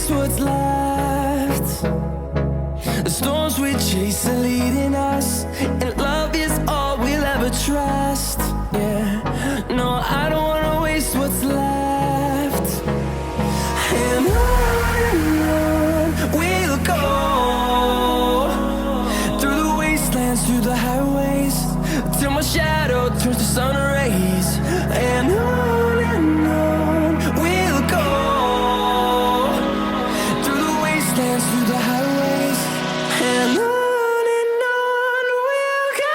waste what's left. The storms we chase are leading us, and love is all we'll ever trust. Yeah, no, I don't wanna waste what's left. And on we'll go, through the wastelands, through the highways, till my shadow turns to sun rays. And on we'll go, through the wastelands, through the highways, and on we'll go.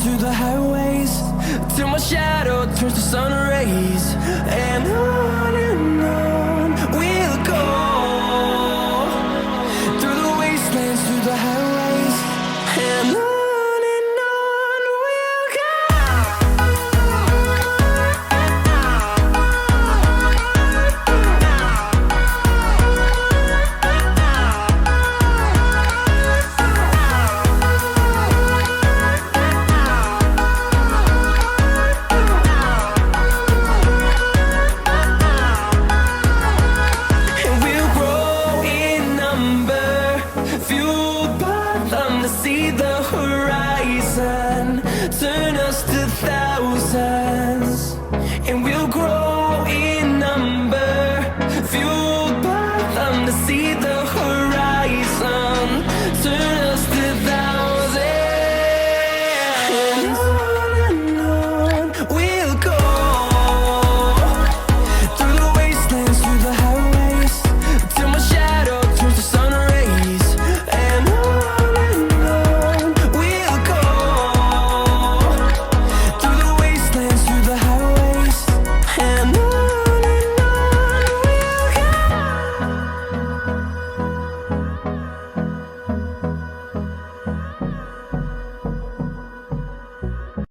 Through the highways, till my shadow turns to sun rays. And on we'll go, through the wastelands, through the highways, and on we'll go. Fueled by them to see the